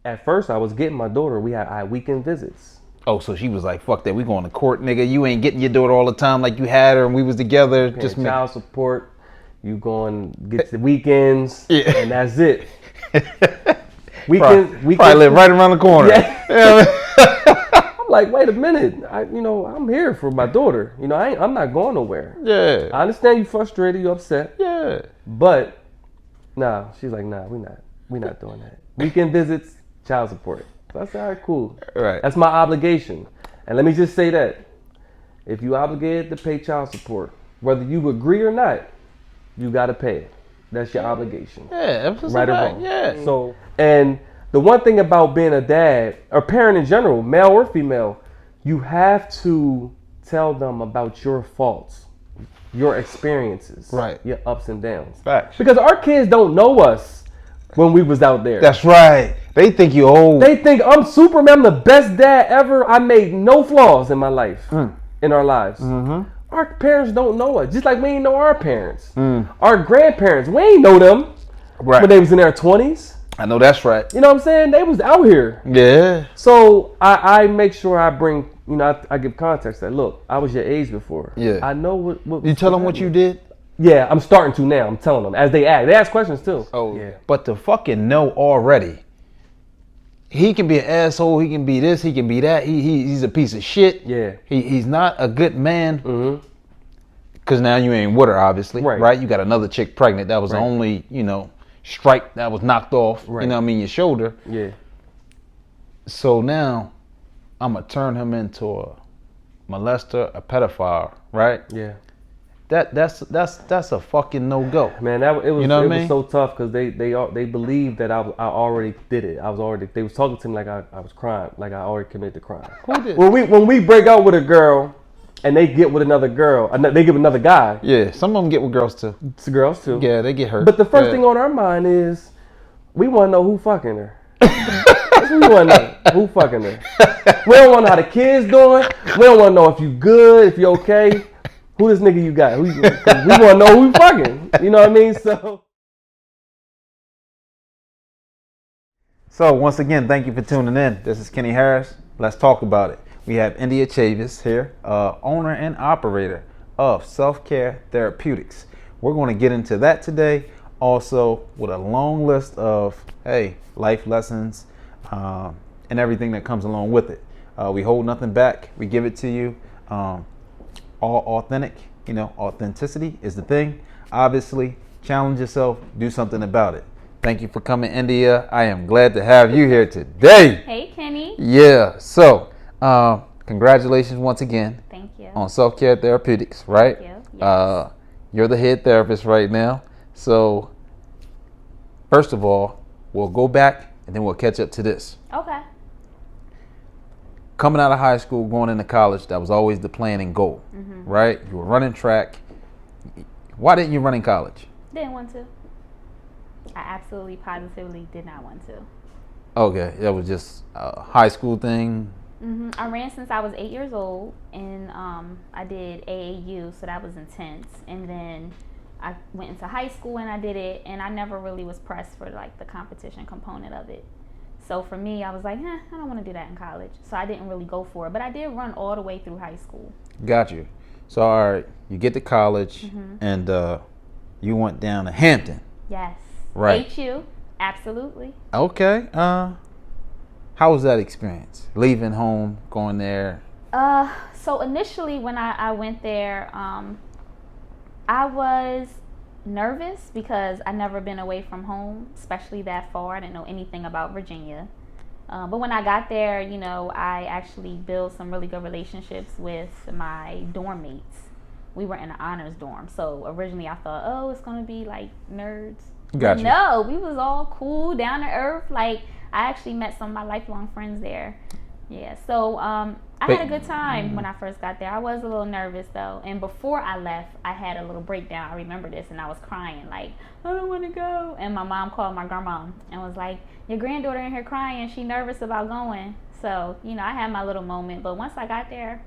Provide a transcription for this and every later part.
At first, I was getting my daughter. I had weekend visits. Oh, so she was like, fuck that, we going to court, nigga. You ain't getting your daughter all the time like you had her and we was together. Just child support. You going get the weekends, and that's it. Weekends probably live right around the corner. Yeah. I'm like, wait a minute. I'm here for my daughter. I'm not going nowhere. Yeah. I understand you frustrated, you upset. Yeah. But nah, she's like, nah, we not doing that. Weekend visits, child support. So I said, all right, cool. Right. That's my obligation. And let me just say that if you obligated to pay child support, whether you agree or not, you gotta pay it. That's your obligation. Yeah, right or wrong. Yeah. So, and the one thing about being a dad, or parent in general, male or female, you have to tell them about your faults, your experiences, right, your ups and downs. Facts. Because our kids don't know us when we was out there. That's right. They think you old. They think I'm Superman, I'm the best dad ever. I made no flaws in my life, in our lives. Mm-hmm. Our parents don't know us, just like we ain't know our parents. Our grandparents, we ain't know them when they was in their 20s. I know that's right. You know what I'm saying? They was out here. Yeah. So I make sure I bring, I give context that, look, I was your age before. Yeah. I know what you tell them what you did? Yeah, I'm starting to now. I'm telling them as they ask. They ask questions too. Oh, yeah. But to fucking know already, he can be an asshole. He can be this. He can be that. He's a piece of shit. Yeah. He's not a good man. Mm-hmm. Because now you ain't with her, obviously. Right. You got another chick pregnant. That was the only, strike that was knocked off. Right. Your shoulder. Yeah. So now I'm gonna turn him into a molester, a pedophile, right? Yeah. That's a fucking no go. Man, it was so tough because they believed that I already did it. They was talking to me like I was crying, like I already committed the crime. Who did? When we break out with a girl and they get with another girl, they get with another guy. Yeah, some of them get with girls too. It's girls too. Yeah, they get hurt. But the first thing on our mind is we want to know who fucking her. That's what we want to know. Who fucking her? We don't want to know how the kids doing. We don't want to know if you good, if you okay. Who this nigga you got? We want to know who you fucking. You know what I mean? So once again, thank you for tuning in. This is Kenny Harris. Let's talk about it. We have Indeya Chavis here, owner and operator of Self-Care Therapeutics. We're going to get into that today, also with a long list of, life lessons and everything that comes along with it. We hold nothing back. We give it to you. All authentic. Authenticity is the thing. Obviously, challenge yourself, do something about it. Thank you for coming, Indeya. I am glad to have you here today. Hey, Kenny. Yeah. So, congratulations once again. Thank you. On Self-Care Therapeutics, right? Thank you. Yes. You're the head therapist right now. So, first of all, we'll go back and then we'll catch up to this. Okay. Coming out of high school, going into college, that was always the plan and goal, right? You were running track. Why didn't you run in college? Didn't want to. I absolutely, positively did not want to. Okay, that was just a high school thing. I ran since I was 8 years old, and I did AAU, so that was intense. And then I went into high school and I did it, and I never really was pressed for like the competition component of it. So for me, I was like, I don't want to do that in college. So I didn't really go for it. But I did run all the way through high school. Got you. So, all right, you get to college, and you went down to Hampton. Yes. Right. HU, absolutely. Okay. How was that experience? Leaving home, going there? So initially when I went there, I was nervous because I never been away from home, especially that far. I didn't know anything about Virginia. But when I got there, I actually built some really good relationships with my dorm mates. We were in an honors dorm. So originally I thought, it's going to be like nerds. Gotcha. No, we was all cool, down to earth. Like, I actually met some of my lifelong friends there. Yeah, so I had a good time when I first got there. I was a little nervous though, and before I left, I had a little breakdown. I remember this, and I was crying like, I don't want to go. And my mom called my grandma and was like, your granddaughter in here crying. She nervous about going. So I had my little moment, but once I got there,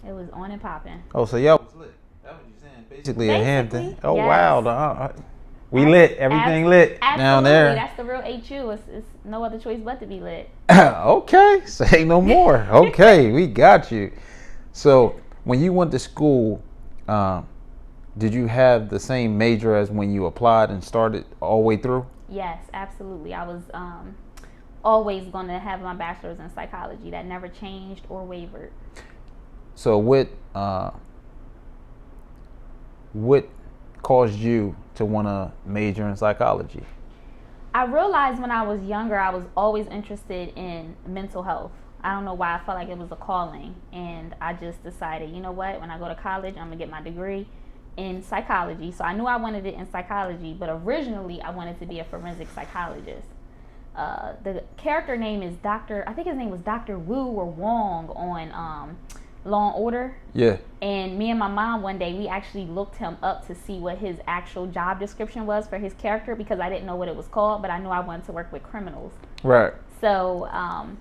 it was on and popping. Oh, so y'all was lit. That was you saying basically at Hampton. Oh, yes. wow. We lit. Everything lit down there. That's the real HU. It's no other choice but to be lit. Okay. Say no more. Okay. We got you. So when you went to school, did you have the same major as when you applied and started all the way through? Yes, absolutely. I was always going to have my bachelor's in psychology. That never changed or wavered. So what caused you to want to major in psychology? I realized when I was younger, I was always interested in mental health. I don't know why, I felt like it was a calling. And I just decided, you know what, when I go to college, I'm going to get my degree in psychology. So I knew I wanted it in psychology, but originally I wanted to be a forensic psychologist. The character name is I think his name was Dr. Wu or Wong on Law and Order. Yeah. And me and my mom one day, we actually looked him up to see what his actual job description was for his character, because I didn't know what it was called, but I knew I wanted to work with criminals. Right. So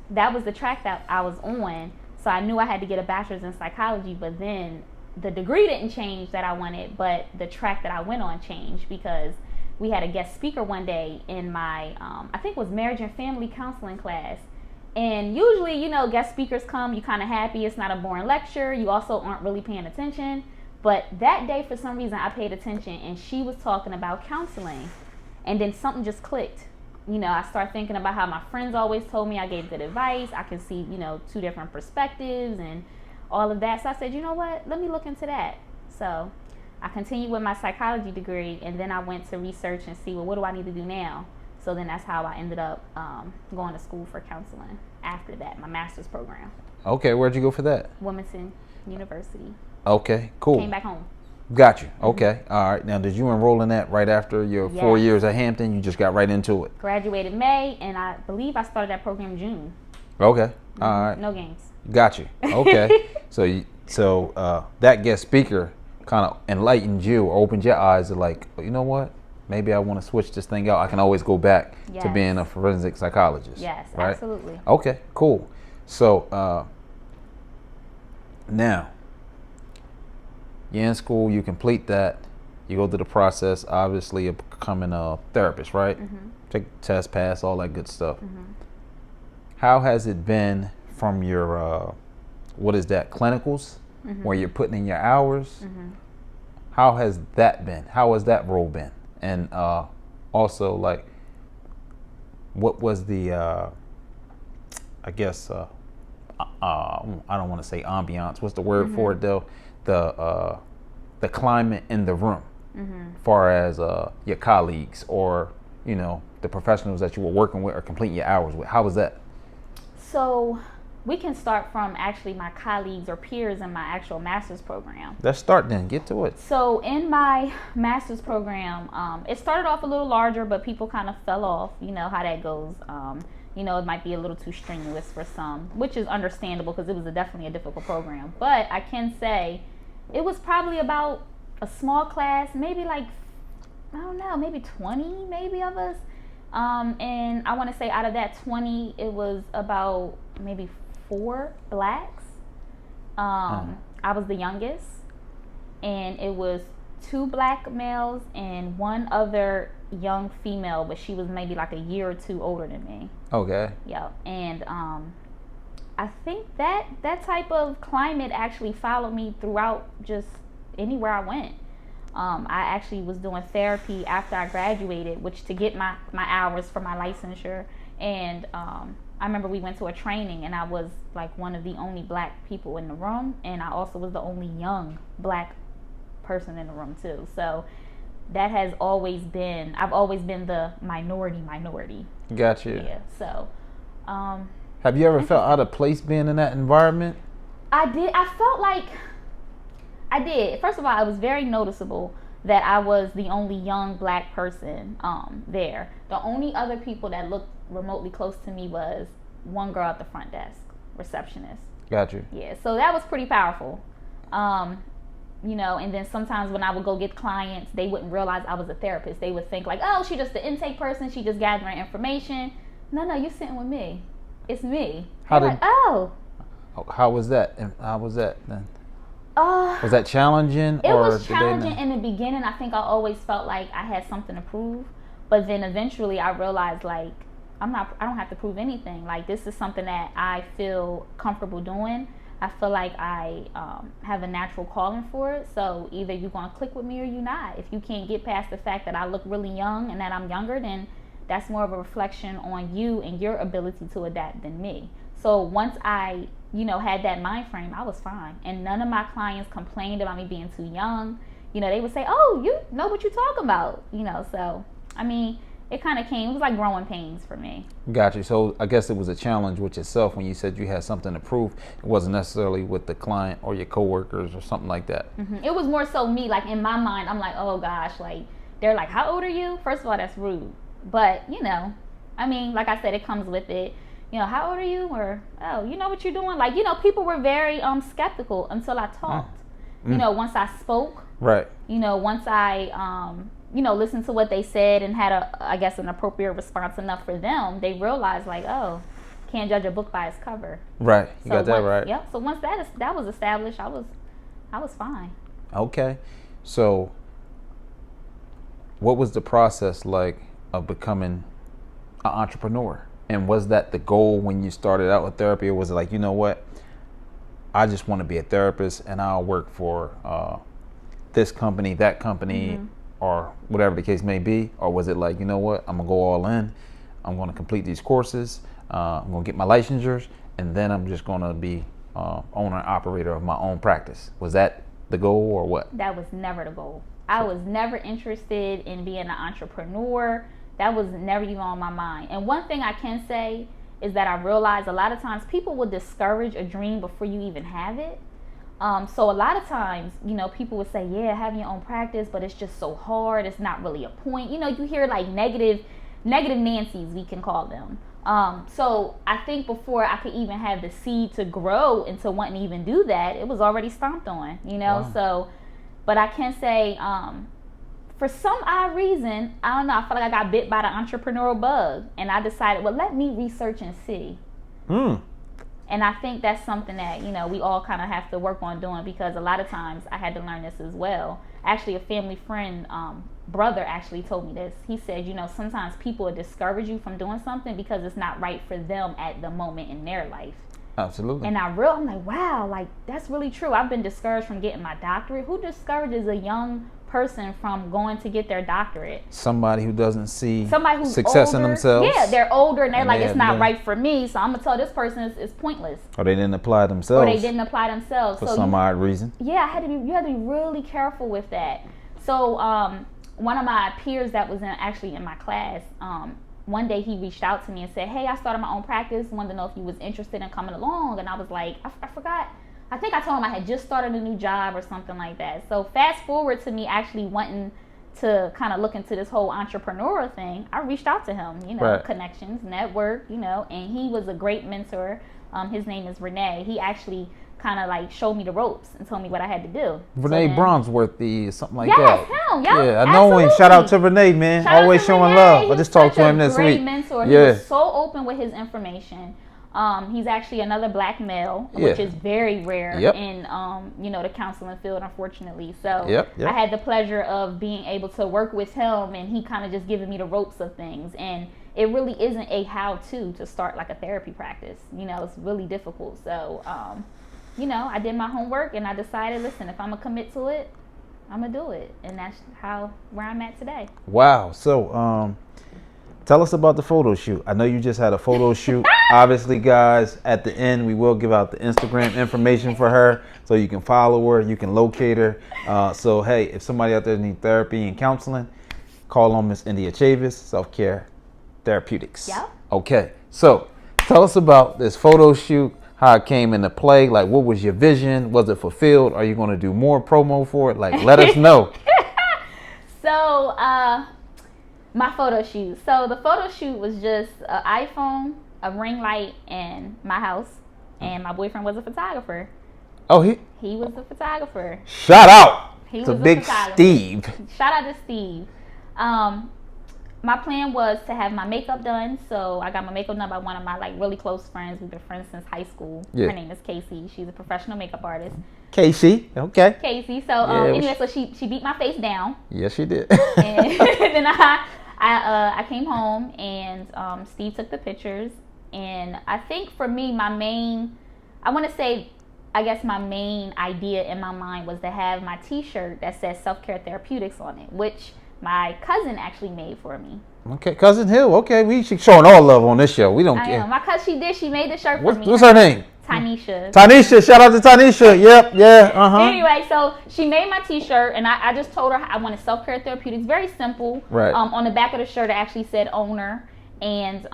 that was the track that I was on. So I knew I had to get a bachelor's in psychology, but then the degree didn't change that I wanted, but the track that I went on changed, because we had a guest speaker one day in my, I think it was marriage and family counseling class. And usually, you know, guest speakers come, you kind of happy, it's not a boring lecture, you also aren't really paying attention. But that day, for some reason, I paid attention, and she was talking about counseling. And then something just clicked. You know, I started thinking about how my friends always told me I gave good advice. I can see, you know, two different perspectives and all of that. So I said, you know what, let me look into that. So I continued with my psychology degree, and then I went to research and see, well, what do I need to do now? So then that's how I ended up going to school for counseling after that, my master's program. Okay, where'd you go for that? Wilmington University. Okay, cool. Came back home. Got you. Okay, all right. Now, did you enroll in that right after your 4 years at Hampton? You just got right into it? Graduated May, and I believe I started that program June. Okay, all right. No games. Got you. Okay. So that guest speaker kind of enlightened you or opened your eyes to like, you know what? Maybe I want to switch this thing out. I can always go back to being a forensic psychologist. Yes, right? Absolutely. Okay, cool. So now you're in school, you complete that, you go through the process, obviously, of becoming a therapist, right? Mm-hmm. Take the test, pass, all that good stuff. Mm-hmm. How has it been from your, clinicals, mm-hmm. where you're putting in your hours? Mm-hmm. How has that been? How has that role been? And also, like, what was the, I don't want to say ambiance. What's the word mm-hmm. for it, though? The climate in the room, mm-hmm. as far as your colleagues or, you know, the professionals that you were working with or completing your hours with. How was that? So we can start from actually my colleagues or peers in my actual master's program. Let's start then. Get to it. So in my master's program, it started off a little larger, but people kind of fell off. You know how that goes. You know, it might be a little too strenuous for some, which is understandable because it was definitely a difficult program. But I can say it was probably about a small class, maybe like, I don't know, maybe 20 maybe of us. And I want to say out of that 20, it was about maybe 4 blacks. I was the youngest, and it was 2 black males and 1 other young female, but she was maybe like a year or 2 older than me. Okay. Yeah, and I think that type of climate actually followed me throughout just anywhere I went. I actually was doing therapy after I graduated, which to get my hours for my licensure. And I remember we went to a training, and I was like one of the only black people in the room, and I also was the only young black person in the room too. So that has always been, I've always been the minority. Got you. Yeah. So have you ever felt out of place being in that environment? I did. I felt like I did. First of all, it was very noticeable that I was the only young black person there. The only other people that looked remotely close to me was one girl at the front desk, receptionist. Got you. Yeah, so that was pretty powerful. You know, and then sometimes when I would go get clients, they wouldn't realize I was a therapist. They would think like, oh, she just the intake person. She just gathering information. No, you're sitting with me. It's me. How was that then? Was that challenging? It was challenging in the beginning. I think I always felt like I had something to prove, but then eventually I realized like I don't have to prove anything. Like this is something that I feel comfortable doing. I feel like I have a natural calling for it. So either you're gonna click with me or you're not. If you can't get past the fact that I look really young and that I'm younger, then that's more of a reflection on you and your ability to adapt than me. So once I, had that mind frame, I was fine. And none of my clients complained about me being too young. They would say, oh, you know what you're talking about. So, I mean, it kind of came, it was like growing pains for me. Gotcha. So I guess it was a challenge with yourself when you said you had something to prove. It wasn't necessarily with the client or your coworkers or something like that. Mm-hmm. It was more so me, like in my mind, I'm like, oh gosh, like they're like, how old are you? First of all, that's rude. But, I mean, like I said, it comes with it. How old are you? Or, oh, you know what you're doing? Like, people were very skeptical until I talked. Once I spoke. Right. Once I, listened to what they said and had an appropriate response enough for them, they realized like, oh, can't judge a book by its cover. Right. You got that right. Yep. So once that was established, I was fine. Okay. So what was the process like of becoming an entrepreneur? And was that the goal when you started out with therapy, or was it like, you know what, I just want to be a therapist and I'll work for this company, that company, or whatever the case may be? Or was it like, you know what, I'm gonna go all in, I'm gonna complete these courses, I'm gonna get my licensures, and then I'm just gonna be owner and operator of my own practice? Was that the goal or what? That was never the goal. I was never interested in being an entrepreneur. That was never even on my mind. And one thing I can say is that I realized a lot of times people will discourage a dream before you even have it. So a lot of times, people would say, yeah, have your own practice, but it's just so hard. It's not really a point. You hear like negative Nancy's, we can call them. So I think before I could even have the seed to grow into wanting to even do that, it was already stomped on, Wow. So, but I can say, for some odd reason, I don't know, I felt like I got bit by the entrepreneurial bug, and I decided, well, let me research and see. And I think that's something that, we all kind of have to work on doing, because a lot of times I had to learn this as well. Actually, a family friend, brother actually told me this. He said, sometimes people will discourage you from doing something because it's not right for them at the moment in their life. Absolutely. And I'm like, wow, like that's really true. I've been discouraged from getting my doctorate. Who discourages a young person from going to get their doctorate? Somebody who doesn't see somebody who's success older, in themselves. Yeah, they're older and they're like, it's not right for me, so I'm gonna tell this person it's pointless. Or they didn't apply themselves. For some odd reason. Yeah, you had to be really careful with that. So one of my peers that was actually in my class, one day he reached out to me and said, hey, I started my own practice, wanted to know if you was interested in coming along. And I was like, I forgot. I think I told him I had just started a new job or something like that. So fast forward to me actually wanting to kind of look into this whole entrepreneurial thing. I reached out to him, right. Connections, network, and he was a great mentor. His name is Renee. He actually kind of like showed me the ropes and told me what I had to do. Renee Bronsworth, something like that. Yes, him. Yep, yeah, I know him. Shout out to Renee, man. Always showing love. I just talked to him this week. Great mentor. He was so open with his information. He's actually another black male, which is very rare in the counseling field, unfortunately. So I had the pleasure of being able to work with him, and he kind of just giving me the ropes of things. And it really isn't a how-to to start like a therapy practice. It's really difficult. So I did my homework and I decided, listen, if I'm gonna commit to it, I'm gonna do it, and that's where I'm at today. Wow. So tell us about the photo shoot. I know you just had a photo shoot. Obviously, guys, at the end we will give out the Instagram information for her, so you can follow her, you can locate her. So hey, if somebody out there needs therapy and counseling, call on Miss Indeya Chavis, Self Care Therapeutics. Yeah. Okay. So tell us about this photo shoot. How it came into play, like what was your vision? Was it fulfilled? Are you going to do more promo for it? Like, let us know. So, my photo shoot. So the photo shoot was just an iPhone, a ring light, and my house. And my boyfriend was a photographer. Oh, he was a photographer. Shout out to Big Steve. Shout out to Steve. my plan was to have my makeup done. So I got my makeup done by one of my like really close friends. We've been friends since high school. Yeah. Her name is Casey. She's a professional makeup artist. Casey, okay. Casey. So Yeah, anyway, so she beat my face down. Yes, she did. And then I came home and Steve took the pictures. And I think for me, my main idea in my mind was to have my t-shirt that says Self-Care Therapeutics on it, which my cousin actually made for me. Okay, Cousin Hill. Okay, we showing all love on this show. We don't care. My cousin, she made the shirt for me. What's her name? Tanisha. Tanisha. Shout out to Tanisha. Yep, yeah, Anyway, so she made my t-shirt, and I just told her I wanted Self-Care Therapeutics. Very simple. Right. On the back of the shirt, it actually said owner, and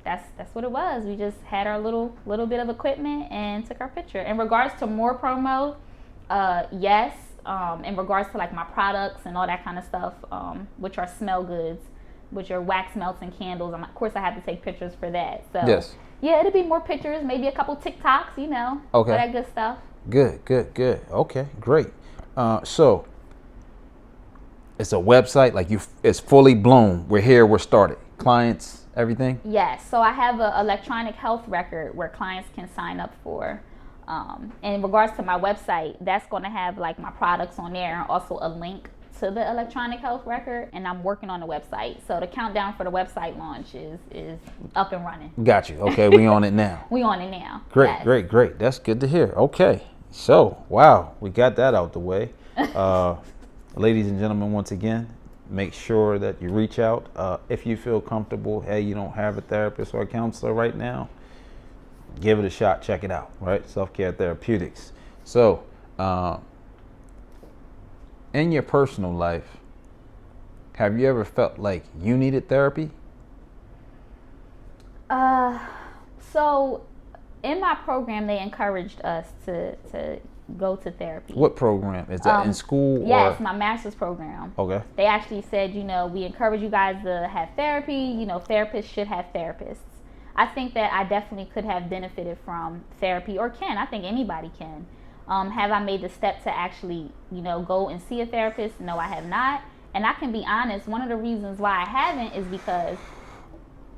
that's what it was. We just had our little bit of equipment and took our picture. In regards to more promo, yes. In regards to like my products and all that kind of stuff, which are smell goods, which are wax melts and candles. Of course, I have to take pictures for that. So yes. Yeah, it'll be more pictures, maybe a couple TikToks, Okay. All that good stuff. Good. Okay, great. So it's a website, like it's fully blown. We're here, we're started. Clients, everything? Yes. So I have an electronic health record where clients can sign up for. In regards to my website, that's going to have like my products on there and also a link to the electronic health record. And I'm working on the website. So the countdown for the website launch is up and running. Got you. Okay, we on it now. We on it now. Great, yes. great. That's good to hear. Okay. So, wow, we got that out the way. Ladies and gentlemen, once again, make sure that you reach out. If you feel comfortable, hey, you don't have a therapist or a counselor right now, give it a shot. Check it out, right? Self-Care Therapeutics. So, in your personal life, have you ever felt like you needed therapy? So in my program, they encouraged us to go to therapy. What program? Is that in school? Yes, my master's program. Okay. They actually said, we encourage you guys to have therapy. Therapists should have therapists. I think that I definitely could have benefited from therapy, or can. I think anybody can. Have I made the step to actually, go and see a therapist? No, I have not. And I can be honest, one of the reasons why I haven't is because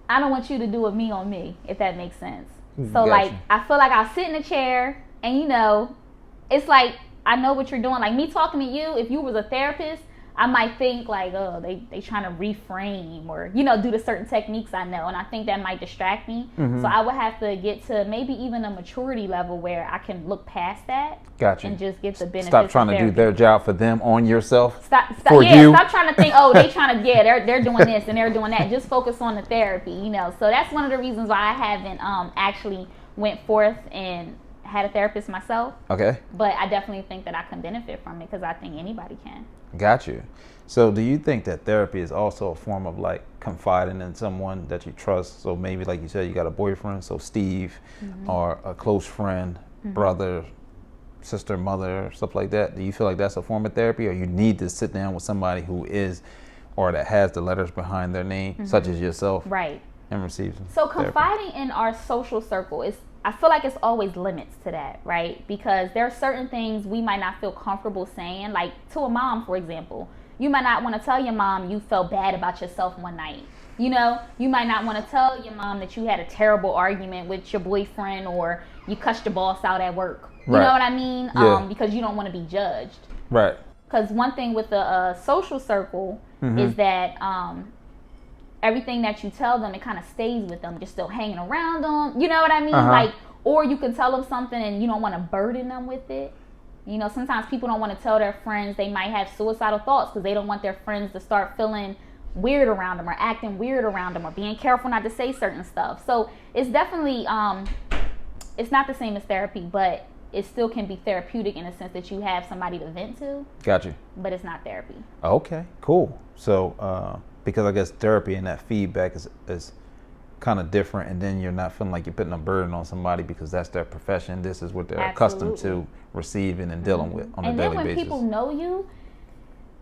I don't want you to do it me on me, if that makes sense. So, Gotcha. I feel like I'll sit in a chair and, it's like, I know what you're doing. Like, me talking to you, if you was a therapist, I might think like, oh, they trying to reframe or, do the certain techniques I know. And I think that might distract me. Mm-hmm. So I would have to get to maybe even a maturity level where I can look past that. Gotcha. And just get the benefits. Stop trying to do their job for them on yourself. Stop trying to think, oh, they trying to, they're doing this and they're doing that. Just focus on the therapy, So that's one of the reasons why I haven't actually went forth and had a therapist myself. Okay. But I definitely think that I can benefit from it because I think anybody can. Got you. So do you think that therapy is also a form of like confiding in someone that you trust? So maybe like you said, you got a boyfriend, so Steve, mm-hmm. or a close friend, mm-hmm. brother, sister, mother, stuff like that. Do you feel like that's a form of therapy, or you need to sit down with somebody who is, or that has the letters behind their name, mm-hmm. such as yourself, right, and receive So therapy? Confiding in our social circle is, I feel like it's always limits to that, right? Because there are certain things we might not feel comfortable saying, like to a mom, for example. You might not want to tell your mom you felt bad about yourself one night. You might not want to tell your mom that you had a terrible argument with your boyfriend or you cussed your boss out at work. You know what I mean? Yeah. Because you don't want to be judged. Right. Because one thing with the social circle mm-hmm. is that everything that you tell them, it kind of stays with them. You're still hanging around them. You know what I mean? Uh-huh. Or you can tell them something and you don't want to burden them with it. Sometimes people don't want to tell their friends they might have suicidal thoughts because they don't want their friends to start feeling weird around them or acting weird around them or being careful not to say certain stuff. So it's definitely, it's not the same as therapy, but it still can be therapeutic in the sense that you have somebody to vent to. Got you. But it's not therapy. Okay, cool. So, because I guess therapy and that feedback is kind of different, and then you're not feeling like you're putting a burden on somebody because that's their profession. This is what they're accustomed to receiving and dealing with on a daily basis. And then when people know you,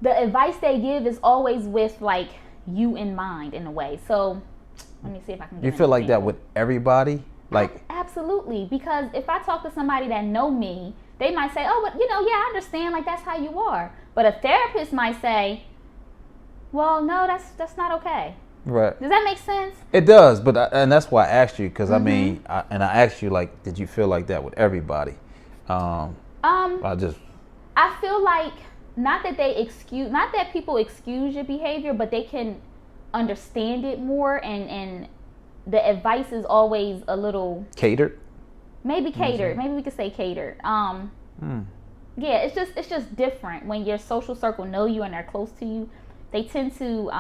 the advice they give is always with like you in mind in a way. So let me see if I can. You feel like that with everybody, like absolutely, because if I talk to somebody that know me, they might say, "Oh, but I understand. Like that's how you are." But a therapist might say, Well, no, that's not okay. Right. Does that make sense? It does, but and that's why I asked you, because Mm-hmm. I mean, I asked you, like, did you feel like that with everybody? I feel like not that people excuse your behavior, but they can understand it more, and the advice is always a little catered. Maybe catered. Maybe we could say catered. Yeah, it's just different when your social circle know you and they're close to you. They tend to,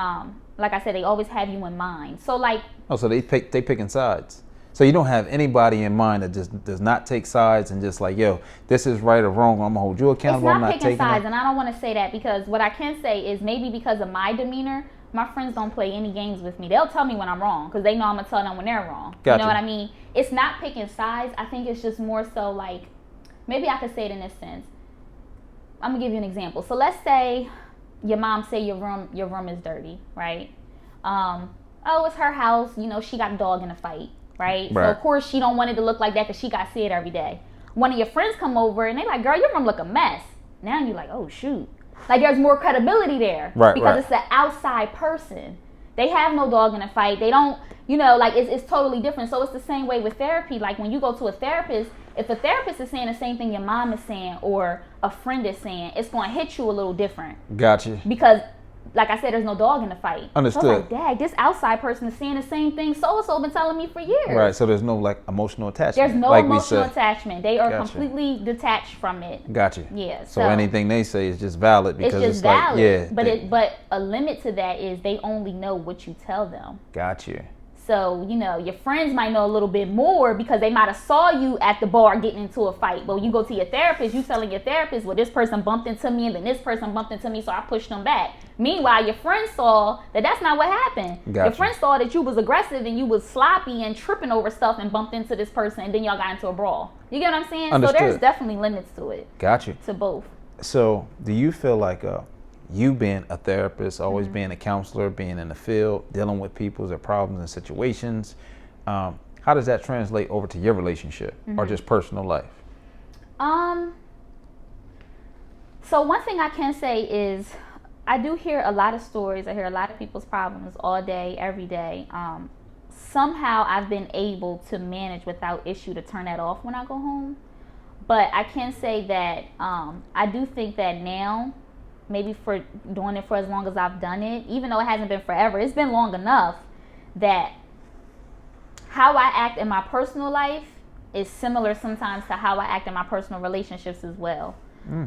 like I said, they always have you in mind. So like, so they picking sides. So you don't have anybody in mind that just does not take sides and just like, yo, this is right or wrong. I'm gonna hold you accountable. It's I'm not not picking taking sides, it. and I don't want to say that, because what I can say is maybe because of my demeanor, my friends don't play any games with me. They'll tell me when I'm wrong because they know I'm gonna tell them when they're wrong. Gotcha. You know what I mean? It's not picking sides. I think it's just more so like, maybe I could say it in this sense. I'm gonna give you an example. So let's say your mom say your room is dirty, right? Oh, it's her house. You know, she got a dog in a fight, right? So of course she don't want it to look like that because she got to see it every day. One of your friends come over and they like, girl, your room look a mess. Now you're like, oh shoot. Like there's more credibility there, right? Because it's the outside person. They have no dog in a fight. They don't, you know, like it's totally different. So it's the same way with therapy. Like when you go to a therapist, if a therapist is saying the same thing your mom is saying or a friend is saying, it's going to hit you a little different. Gotcha. Because, like I said, there's no dog in the fight. Understood. So I was like, dang, this outside person is saying the same thing so-and-so been telling me for years. Right, so there's no like emotional attachment. There's no like emotional attachment. They are completely detached from it. Gotcha. Yeah. So anything they say is just valid because it's valid. Like, yeah. But a limit to that is they only know what you tell them. Gotcha. So, you know, your friends might know a little bit more because they might have saw you at the bar getting into a fight. But when you go to your therapist, you telling your therapist, well, this person bumped into me and then this person bumped into me, so I pushed them back. Meanwhile, your friend saw that that's not what happened. Gotcha. Your friend saw that you was aggressive and you was sloppy and tripping over stuff and bumped into this person and then y'all got into a brawl. You get what I'm saying? Understood. So there's definitely limits to it. Gotcha. To both. So do you feel like you being a therapist, always being a counselor, being in the field, dealing with people's problems and situations, how does that translate over to your relationship or just personal life? So one thing I can say is I do hear a lot of stories. I hear a lot of people's problems all day, every day. Somehow I've been able to manage without issue to turn that off when I go home. But I can say that I do think that now, maybe for doing it for as long as I've done it, even though it hasn't been forever, it's been long enough that how I act in my personal life is similar sometimes to how I act in my personal relationships as well.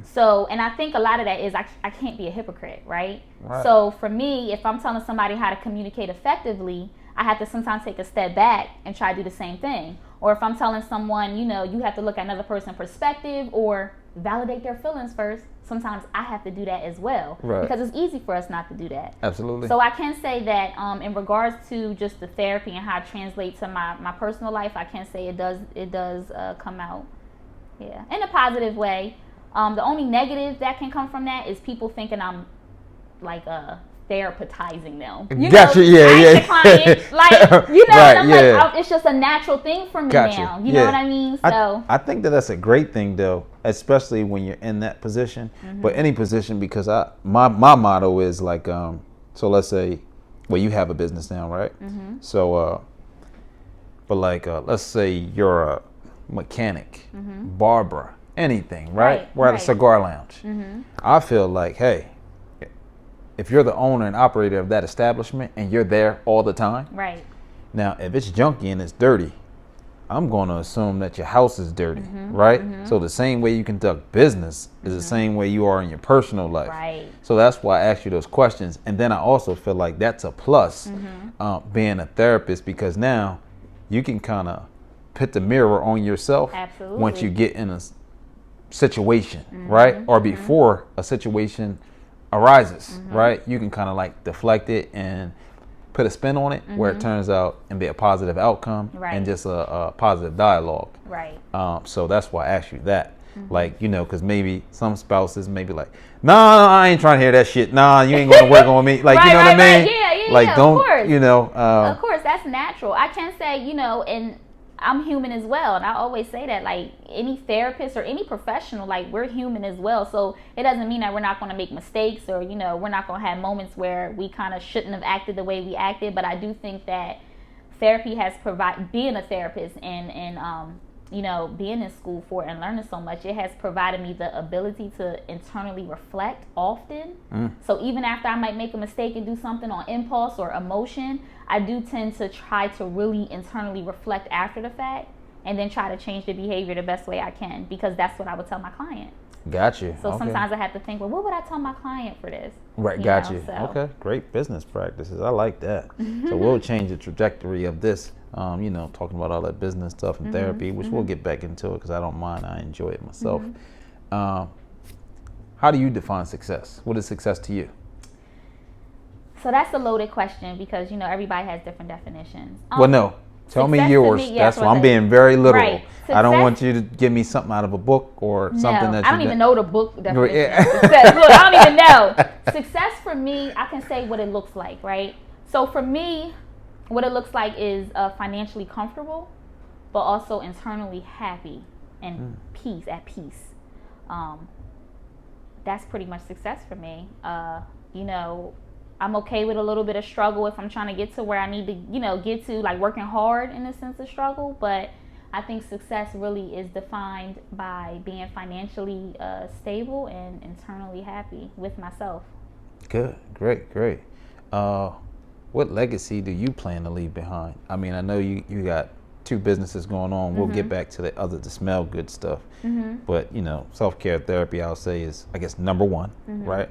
So, and I think a lot of that is I can't be a hypocrite, right? So for me, if I'm telling somebody how to communicate effectively, I have to sometimes take a step back and try to do the same thing. Or if I'm telling someone, you know, you have to look at another person's perspective or validate their feelings first, sometimes I have to do that as well. Because it's easy for us not to do that. Absolutely. So I can say that in regards to just the therapy and how it translates to my personal life, I can say it does come out, in a positive way. The only negative that can come from that is people thinking I'm like therapizing them. You gotcha. know, the client, like, you know, right, and I'm like, it's just a natural thing for me now. You know what I mean? So I think that's a great thing, though, especially when you're in that position. But any position, because my motto is like, so let's say, well, you have a business now, right? So, but like, let's say you're a mechanic, barber, anything, right? We're at a cigar lounge. I feel like, hey, if you're the owner and operator of that establishment and you're there all the time, right? Now, if it's junky and it's dirty, I'm going to assume that your house is dirty, right? So the same way you conduct business is the same way you are in your personal life. Right. So that's why I asked you those questions. And then I also feel like that's a plus, being a therapist, because now you can kind of put the mirror on yourself. Absolutely. Once you get in a situation, right? Or before a situation arises, right? You can kind of like deflect it and put a spin on it where it turns out and be a positive outcome and just a positive dialogue. Right. So that's why I asked you that. Like, you know, because maybe some spouses may be like, nah, I ain't trying to hear that shit. Nah, you ain't going to work on me. Like, you know what I mean? Yeah, like, don't, of course. you know. Of course, that's natural. I can say, you know, and I'm human as well. And I always say that, like, any therapist or any professional, like, we're human as well. So it doesn't mean that we're not going to make mistakes, or, you know, we're not going to have moments where we kind of shouldn't have acted the way we acted. But I do think that therapy has provided, being a therapist and you know, being in school for it and learning so much, it has provided me the ability to internally reflect often. So even after I might make a mistake and do something on impulse or emotion, I do tend to try to really internally reflect after the fact and then try to change the behavior the best way I can, because that's what I would tell my client. Got you. So sometimes I have to think, well, what would I tell my client for this? Right, got you. Okay, great business practices. I like that. So we'll change the trajectory of this, you know, talking about all that business stuff and therapy, which we'll get back into it because I don't mind. I enjoy it myself. How do you define success? What is success to you? So that's a loaded question because, you know, everybody has different definitions. Well, no. Tell me yours. That's why I'm being very literal. Right. I don't want you to give me something out of a book or something that you... I don't even know the book definition. Yeah. Success. Look, I don't even know. Success for me, I can say what it looks like, right? So for me, what it looks like is financially comfortable, but also internally happy and at peace. That's pretty much success for me. You know, I'm okay with a little bit of struggle if I'm trying to get to where I need to, you know, get to, like working hard in a sense of struggle. But I think success really is defined by being financially stable and internally happy with myself. Good, great. What legacy do you plan to leave behind? I mean, I know you got 2 businesses going on. We'll get back to the smell good stuff. But, you know, self-care therapy, I'll say, is, I guess, number 1, right?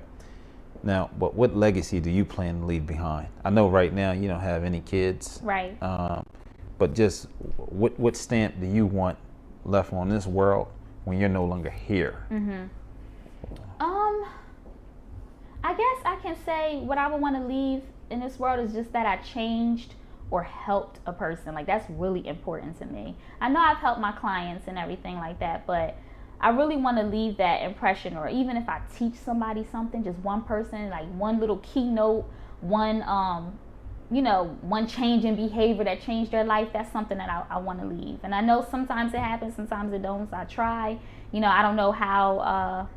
Now, but what legacy do you plan to leave behind? I know right now you don't have any kids. Right. But just what stamp do you want left on this world when you're no longer here? I guess I can say what I would want to leave in this world is just that I changed or helped a person. Like, that's really important to me. I know I've helped my clients and everything like that, but I really want to leave that impression. Or even if I teach somebody something, just one person, like one little keynote, one you know, one change in behavior that changed their life, that's something that I want to leave. And I know sometimes it happens, sometimes it don't, so I try. You know, I don't know how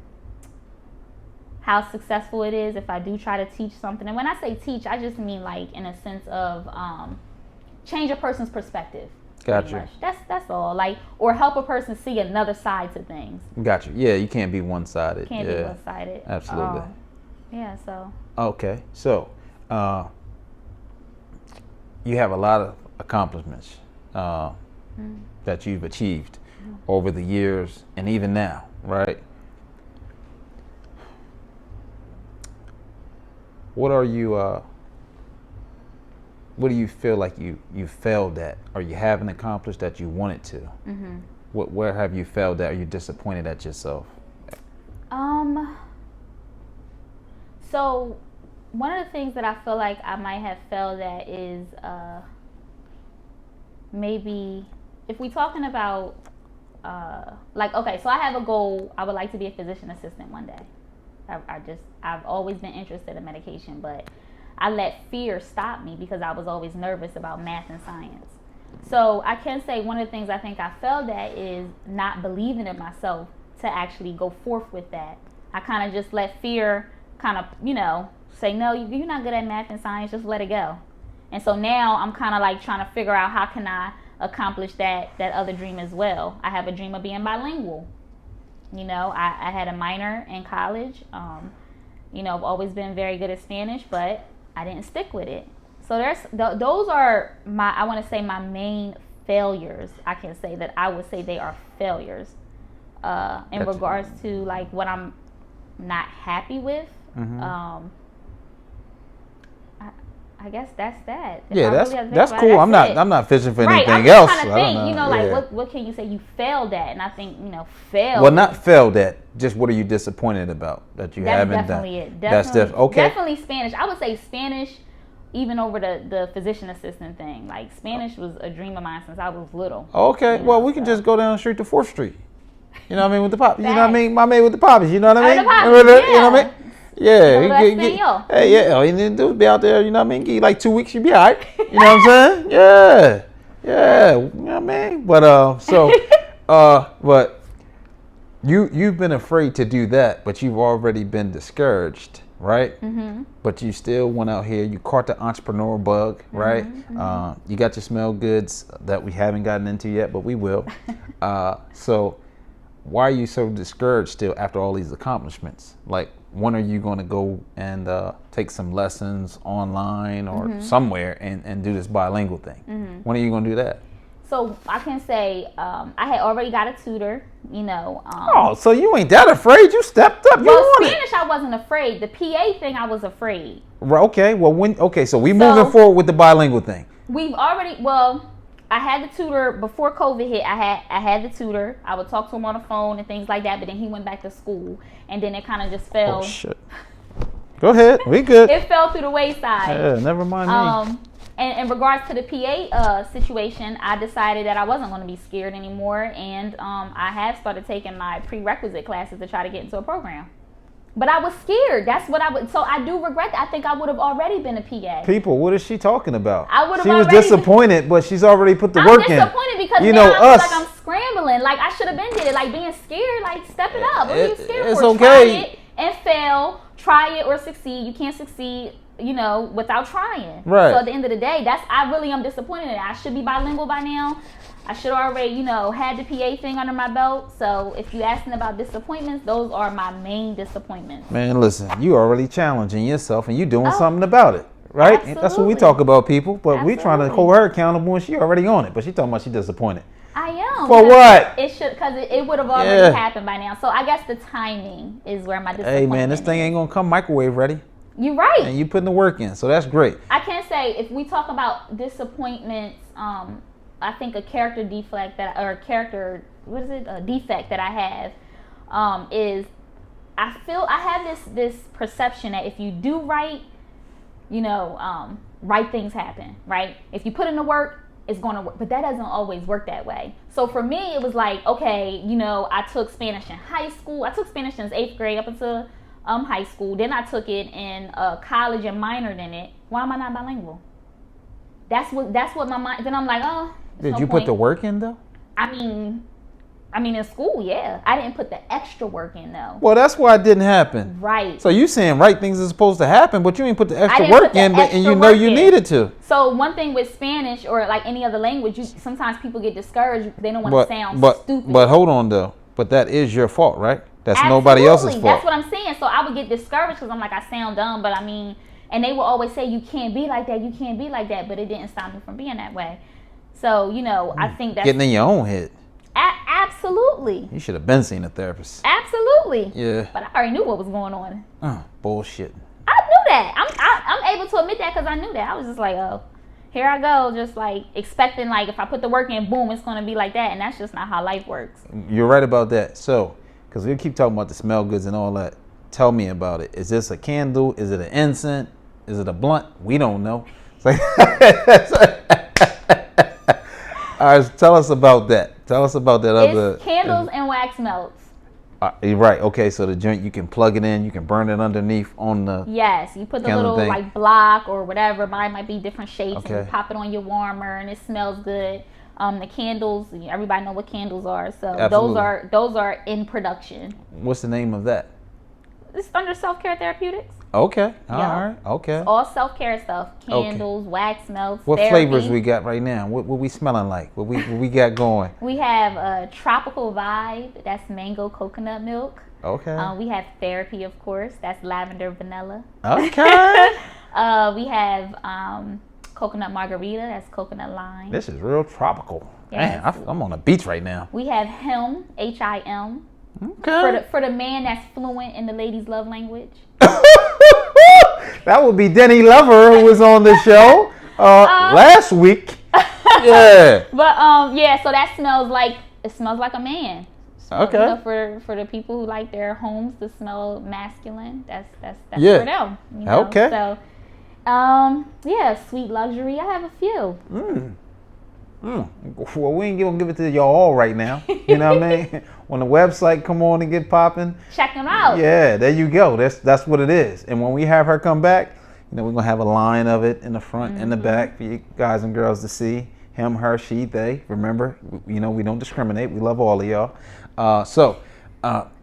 successful it is if I do try to teach something. And when I say teach, I just mean like in a sense of change a person's perspective. Gotcha. That's all. Like, or help a person see another side to things. Gotcha. Yeah, you can't be one-sided. Can't be one-sided. Absolutely. Yeah, so. Okay, so you have a lot of accomplishments that you've achieved over the years and even now, right? What are you? What do you feel like you failed at, or you haven't accomplished that you wanted to? Where have you failed at? Are you disappointed at yourself? So one of the things that I feel like I might have failed at is maybe if we're talking about like, okay, so I have a goal. I would like to be a physician assistant one day. I've always been interested in medication, but I let fear stop me because I was always nervous about math and science. So I can say one of the things I think I failed at is not believing in myself to actually go forth with that. I kind of just let fear kind of, you know, say, no, you're not good at math and science, just let it go. And so now I'm kind of like trying to figure out how can I accomplish that other dream as well. I have a dream of being bilingual. You know, I had a minor in college. You know, I've always been very good at Spanish, but I didn't stick with it. So those are I want to say my main failures. I can say that I would say they are failures in regards to like what I'm not happy with. I guess that's that. Yeah, that's cool. I'm not fishing for anything else. I'm trying to think, you know, like what can you say you failed at? And I think, you know, failed. Well, not failed at. Just what are you disappointed about that you haven't done? That's definitely it. Okay. Definitely Spanish. I would say Spanish, even over the physician assistant thing. Like Spanish was a dream of mine since I was little. Okay. Well, we can just go down the street to 4th Street. You know what I mean, with the pop. You know what I mean, my man with the poppies. You know what I mean? Yeah. You know what I mean? Yeah. Hey, yeah. All you need to do is be out there. You know what I mean? Give you like 2 weeks, you'll be all right. You know what I'm saying? Yeah. Yeah, you know what I mean? But but you've been afraid to do that, but you've already been discouraged, right? Mm-hmm. But you still went out here. You caught the entrepreneur bug, right? Mm-hmm. You got your smell goods that we haven't gotten into yet, but we will. So why are you so discouraged still after all these accomplishments? Like, when are you going to go and take some lessons online or somewhere and do this bilingual thing? Mm-hmm. When are you going to do that? So I can say I had already got a tutor, you know. So you ain't that afraid? You stepped up. Well, Spanish I wasn't afraid. The PA thing I was afraid. Okay. Well, so moving forward with the bilingual thing. I had the tutor before COVID hit. I had the tutor. I would talk to him on the phone and things like that. But then he went back to school, and then it kind of just fell. Oh shit. Go ahead. We good. It fell through the wayside. Yeah, never mind me. And in regards to the PA situation, I decided that I wasn't going to be scared anymore, and I have started taking my prerequisite classes to try to get into a program. But I was scared. That's what so I do regret that. I think I would have already been a PA. People, what is she talking about? She was disappointed, but she's already put the work in. I'm disappointed because now I feel like I'm scrambling. Like, I should have been did it. Like, being scared, like, step it up. What are you scared it's for? Okay. Try it and fail. Try it or succeed. You can't succeed, you know, without trying. Right. So at the end of the day, I really am disappointed in it. I should be bilingual by now. I should already, you know, had the PA thing under my belt. So if you asking about disappointments, those are my main disappointments. Man, listen, you already challenging yourself and you doing something about it, right? Absolutely. That's what we talk about, people. But we trying to Absolutely. hold her accountable and she already on it. But she talking about she disappointed. I am. For what? It should, because it would have already happened by now. So I guess the timing is where my disappointment Hey, man, this thing ain't going to come microwave ready. You're right. And you putting the work in. So that's great. I can say, if we talk about disappointments, I think a character defect that I have is I feel I have this perception that if you do right, you know, right things happen, right? If you put in the work, it's going to work, but that doesn't always work that way. So for me, it was like, okay, you know, I took Spanish in high school. I took Spanish in 8th grade up until high school. Then I took it in college and minored in it. Why am I not bilingual? That's what my mind. Then I'm like, oh. Did you put the work in though? I mean, in school, yeah. I didn't put the extra work in though. Well, that's why it didn't happen. Right. So you saying right things are supposed to happen, but you ain't put the extra work in, and you know you needed to. So one thing with Spanish or like any other language, sometimes people get discouraged. They don't want to sound stupid. But hold on though. But that is your fault, right? That's nobody else's fault. That's what I'm saying. So I would get discouraged because I'm like, I sound dumb, but I mean, and they will always say, you can't be like that, you can't be like that, but it didn't stop me from being that way. So, you know, I think that's... Getting in your own head. Absolutely. You should have been seen a therapist. Absolutely. Yeah. But I already knew what was going on. Bullshit. I knew that. I'm able to admit that because I knew that. I was just like, oh, here I go, just like expecting like if I put the work in, boom, it's going to be like that. And that's just not how life works. You're right about that. So, because we keep talking about the smell goods and all that. Tell me about it. Is this a candle? Is it an incense? Is it a blunt? We don't know. It's like... All right, tell us about that. Tell us about that other... It's candles and wax melts. You're right. Okay, so the joint, you can plug it in. You can burn it underneath on the... Yes, you put the little thing. Like block or whatever. Mine might be different shapes. Okay. And you pop it on your warmer and it smells good. The candles, everybody know what candles are. So Absolutely. those are in production. What's the name of that? It's under Self-Care Therapeutics. Okay. All right. Okay. It's all self-care stuff. Candles, wax melts, What therapy. flavors we got right now? What we smelling like? What we got going? We have a tropical vibe. That's mango coconut milk. Okay. We have therapy, of course. That's lavender vanilla. Okay. We have coconut margarita. That's coconut lime. This is real tropical. Yes. Man, I'm on the beach right now. We have him, HIM. Okay. For the man that's fluent in the ladies' love language. That would be Denny Lover, who was on the show last week. Yeah. But so that smells like a man. So, okay. You know, for the people who like their homes to smell masculine, that's for them. You know? Okay. So, sweet luxury. I have a few. Well, we ain't gonna give it to y'all all right now. You know what I mean? When the website come on and get popping, check them out. Yeah, there you go. That's what it is. And when we have her come back, you know, we're gonna have a line of it in the front and the back for you guys and girls to see. him, her, she, they. Remember, we don't discriminate. We love all of y'all.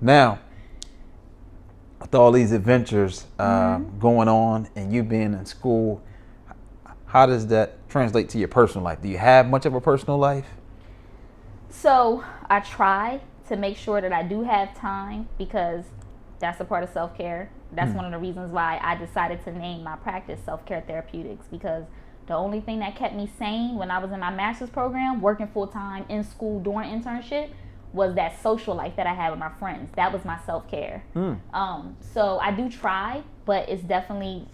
Now, with all these adventures going on and you being in school, how does that translate to your personal life? Do you have much of a personal life? So I try to make sure that I do have time, because that's a part of self-care. That's one of the reasons why I decided to name my practice Self-Care Therapeutics, because the only thing that kept me sane when I was in my master's program, working full-time in school during internship, was that social life that I had with my friends. That was my self-care. So I do try, but it's definitely,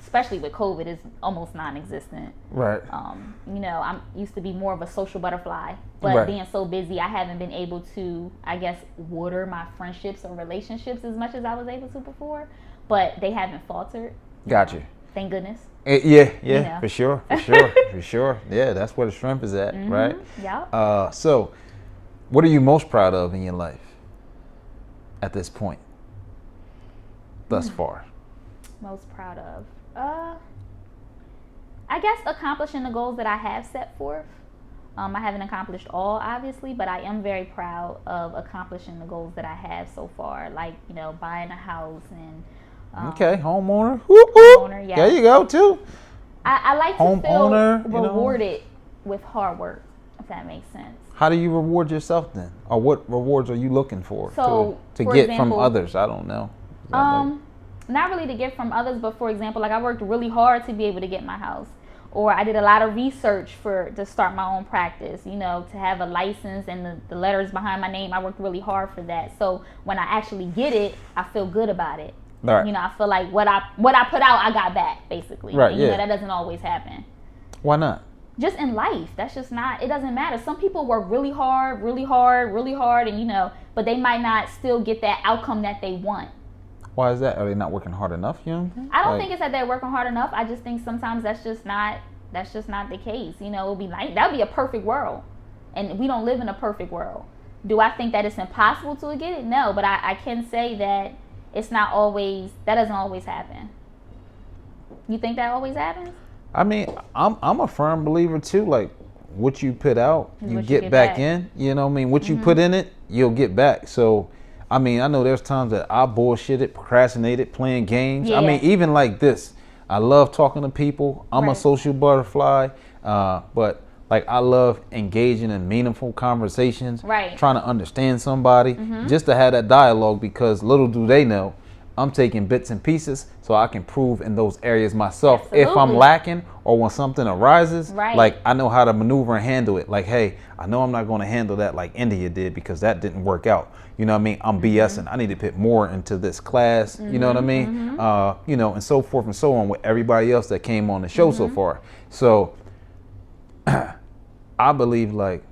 especially with COVID, it's almost non-existent. Right. I'm used to be more of a social butterfly, but being so busy, I haven't been able to, I guess, water my friendships or relationships as much as I was able to before, but they haven't faltered. Gotcha. Thank goodness. Yeah, for sure. For sure. Yeah, that's where the strength is at, right? Yeah. So, what are you most proud of in your life at this point, thus far? Most proud of? I guess accomplishing the goals that I have set forth. I haven't accomplished all, obviously, but I am very proud of accomplishing the goals that I have so far, like, buying a house and homeowner. Whoop, whoop. Homeowner, yeah. There you go, too. I like to Homeowner, feel rewarded with hard work, if that makes sense. How do you reward yourself then? Or what rewards are you looking for to for get example, from others? I don't know. Not really to get from others, but for example, like I worked really hard to be able to get my house. Or I did a lot of research to start my own practice, to have a license and the letters behind my name. I worked really hard for that. So when I actually get it, I feel good about it. Right. I feel like what I put out, I got back, basically. Right, and, that doesn't always happen. Why not? Just in life, that's just not, it doesn't matter. Some people work really hard, and but they might not still get that outcome that they want. Why is that? Are they not working hard enough, I don't think it's that they're working hard enough. I just think sometimes that's just not the case. It would be nice. That would be a perfect world. And we don't live in a perfect world. Do I think that it's impossible to get it? No, but I can say that it's not always, that doesn't always happen. You think that always happens? I mean, I'm a firm believer too. Like, what you put out, you get back in. You know what I mean? What you put in it, you'll get back. So, I mean, I know there's times that I bullshitted, procrastinated, playing games. Yeah. I mean, even like this, I love talking to people. I'm a social butterfly, but like I love engaging in meaningful conversations, trying to understand somebody, just to have that dialogue, because little do they know, I'm taking bits and pieces so I can prove in those areas myself. Absolutely. If I'm lacking or when something arises, Right. like I know how to maneuver and handle it. Like, hey, I know I'm not going to handle that like Indeya did because that didn't work out. You know what I mean? I'm BSing. I need to put more into this class. You know what I mean? And so forth and so on with everybody else that came on the show so far. So I believe, like,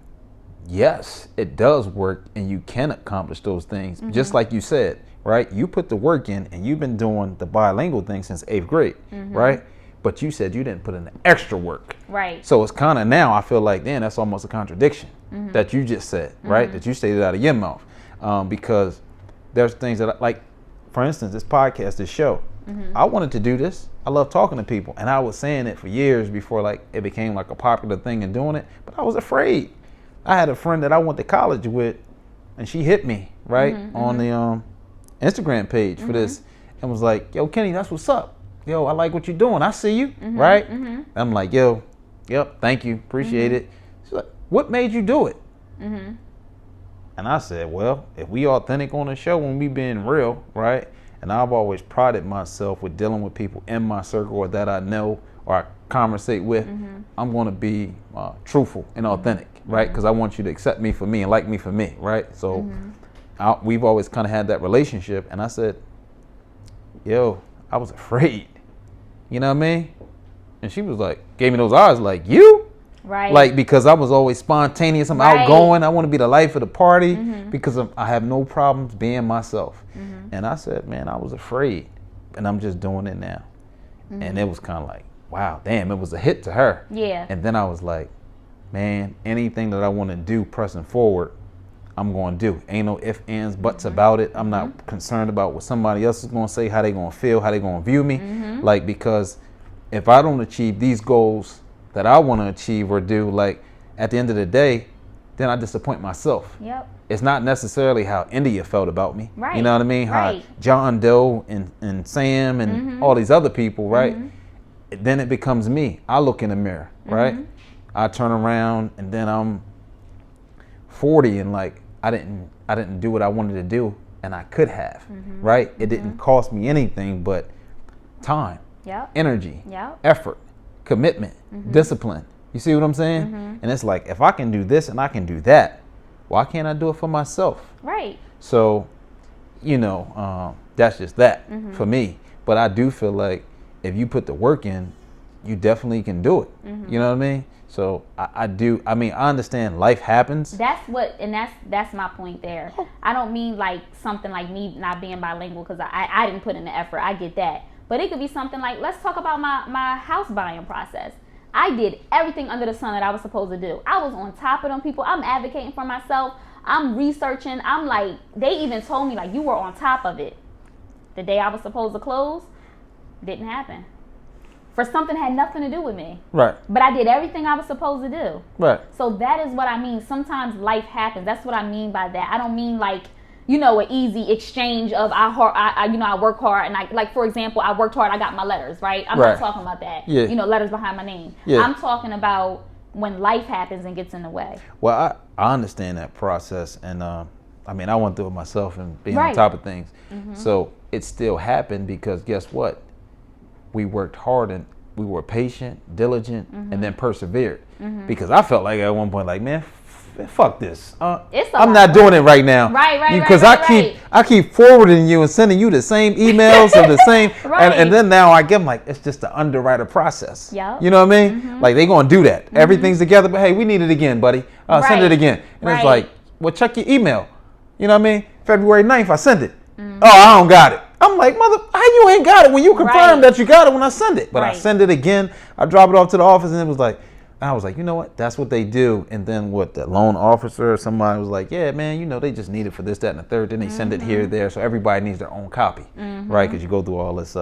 yes, it does work and you can accomplish those things. Just like you said, right? You put the work in and you've been doing the bilingual thing since 8th grade, right? But you said you didn't put in the extra work. Right. So it's kind of now I feel like, then that's almost a contradiction that you just said, right? That you stated out of your mouth. Because there's things that, like, for instance, this podcast, this show, I wanted to do this. I love talking to people. And I was saying it for years before, like, it became like a popular thing and doing it. But I was afraid. I had a friend that I went to college with, and she hit me, right, on the Instagram page for this, and was like, yo, Kenny, that's what's up. Yo, I like what you're doing. I see you, right? I'm like, yo, yep, thank you, appreciate it. She's like, what made you do it? And I said, well, if we authentic on the show when we being real, right? And I've always prided myself with dealing with people in my circle or that I know or I conversate with. I'm going to be truthful and authentic, right? Because I want you to accept me for me and like me for me, right? So we've always kind of had that relationship. And I said, yo, I was afraid. You know what I mean? And she was like, gave me those eyes like, you? Right. Like, because I was always spontaneous. I'm outgoing. I want to be the life of the party because I have no problems being myself. And I said, man, I was afraid. And I'm just doing it now. And it was kind of like, wow, damn, it was a hit to her. Yeah. And then I was like, man, anything that I want to do pressing forward, I'm going to do. Ain't no ifs, ands, buts about it. I'm not concerned about what somebody else is going to say, how they going to feel, how they going to view me. Like, because if I don't achieve these goals that I want to achieve or do, like at the end of the day, then I disappoint myself. Yep. It's not necessarily how Indeya felt about me. Right. You know what I mean? Right. How John Doe and Sam and all these other people, right? Then it becomes me. I look in the mirror, right? I turn around and then I'm 40 and like I didn't do what I wanted to do and I could have, right? It didn't cost me anything but time, energy, effort, commitment, discipline. You see what I'm saying? And it's like, if I can do this and I can do that, why can't I do it for myself? Right. So, you know, that's just that for me. But I do feel like if you put the work in, you definitely can do it. You know what I mean? So I do. I mean, I understand life happens. That's my point there. I don't mean like something like me not being bilingual because I didn't put in the effort. I get that. But it could be something like, let's talk about my house buying process. I did everything under the sun that I was supposed to do. I was on top of them people. I'm advocating for myself. I'm researching. I'm like, they even told me like, you were on top of it. The day I was supposed to close, didn't happen. For something that had nothing to do with me. Right. But I did everything I was supposed to do. Right. So that is what I mean. Sometimes life happens. That's what I mean by that. I don't mean like, you know, an easy exchange of I work hard and I, like, for example, I worked hard, I got my letters, right? I'm not talking about that. Yeah. You know, letters behind my name. Yeah. I'm talking about when life happens and gets in the way. Well, I understand that process, and I mean, I went through it myself and being on top of things. So it still happened because guess what? We worked hard and we were patient, diligent, and then persevered. Because I felt like at one point, like, man, fuck this. I'm not doing it right now. Right. Because I keep forwarding you and sending you the same emails of the same, and then now I get them like, it's just the underwriter process. Yep. You know what I mean? Like they gonna do that. Everything's together, but hey, we need it again, buddy. Send it again. And it's like, well, check your email. You know what I mean? February 9th, I sent it. Oh, I don't got it. I'm like, mother, how you ain't got it when you confirmed that you got it when I send it? But I send it again. I drop it off to the office, and it was like, I was like, you know what? That's what they do. And then what, the loan officer or somebody was like, yeah, man, you know, they just need it for this, that, and the third. Then they send it here, there. So everybody needs their own copy, right? Because you go through all this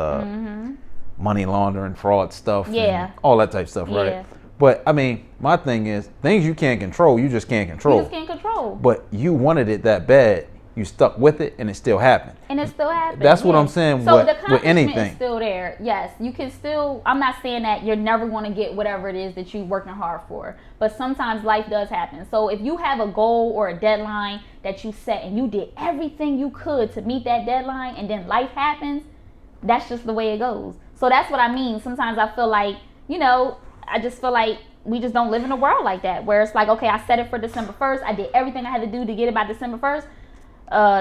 money laundering, fraud stuff, and all that type of stuff, right? But, I mean, my thing is, things you can't control, you just can't control. You just can't control. But you wanted it that bad. You stuck with it, and it still happened. And it still happened. That's what I'm saying. So with, the accomplishment anything is still there. Yes, you can still. I'm not saying that you're never going to get whatever it is that you're working hard for, but sometimes life does happen. So if you have a goal or a deadline that you set and you did everything you could to meet that deadline, and then life happens, that's just the way it goes. So that's what I mean. Sometimes I feel like, you know, I just feel like we just don't live in a world like that, where it's like, okay, I set it for December 1st. I did everything I had to do to get it by December 1st.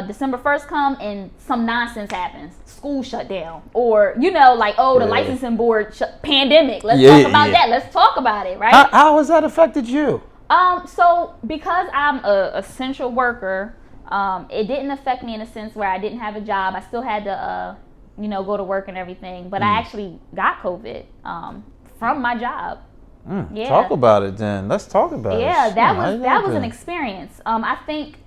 December 1st come and some nonsense happens. School shut down. Or, you know, like, the licensing board pandemic. Let's talk about that. Let's talk about it, right? How has that affected you? So because I'm a essential worker, it didn't affect me in a sense where I didn't have a job. I still had to, go to work and everything. But I actually got COVID from my job. Talk about it then. Let's talk about it. Yeah, that was an experience. I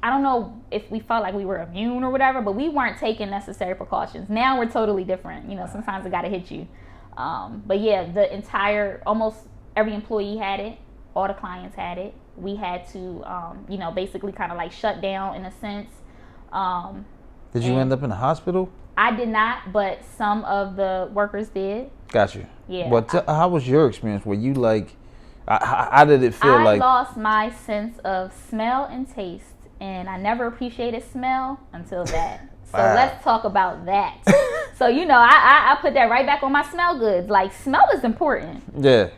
don't know if we felt like we were immune or whatever, but we weren't taking necessary precautions. Now we're totally different. You know, sometimes it got to hit you. But yeah, almost every employee had it. All the clients had it. We had to, basically kind of like shut down in a sense. Did you end up in the hospital? I did not, but some of the workers did. Got you. Yeah. But how was your experience? Were you like, how did it feel like? I lost my sense of smell and taste, and I never appreciated smell until that. So let's talk about that. So, I put that right back on my smell goods. Like, smell is important. Yeah.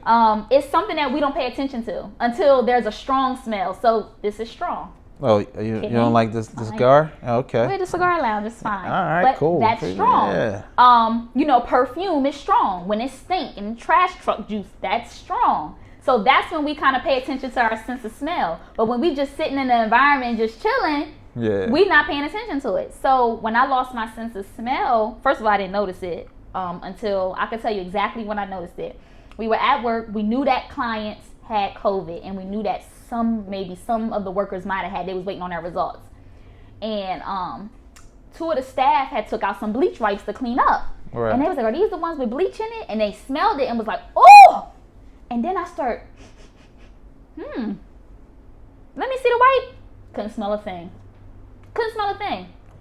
It's something that we don't pay attention to until there's a strong smell. So this is strong. Oh, you don't like this cigar? Okay. We're at the cigar lounge. It's fine. All right, but cool. That's strong. Yeah. Perfume is strong. When it stink and trash truck juice, that's strong. So that's when we kind of pay attention to our sense of smell. But when we just sitting in the environment just chilling, we not paying attention to it. So when I lost my sense of smell, first of all, I didn't notice it until I could tell you exactly when I noticed it. We were at work. We knew that clients had COVID, and we knew that maybe some of the workers might have had. They was waiting on their results, and two of the staff had took out some bleach wipes to clean up, and they was like, "Are these the ones with bleach in it?" And they smelled it and was like, "Oh, And then I start, let me see the wipe. Couldn't smell a thing.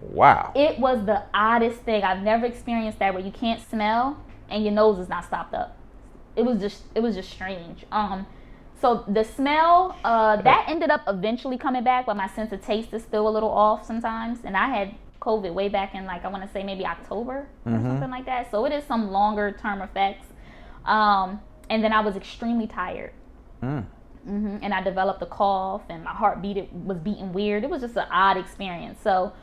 Wow. It was the oddest thing. I've never experienced that where you can't smell and your nose is not stopped up. It was just strange. So the smell, that ended up eventually coming back, but my sense of taste is still a little off sometimes. And I had COVID way back in, like, I want to say maybe October or something like that. So it is some longer term effects. And then I was extremely tired. And I developed a cough and my heart was beating weird. It was just an odd experience. So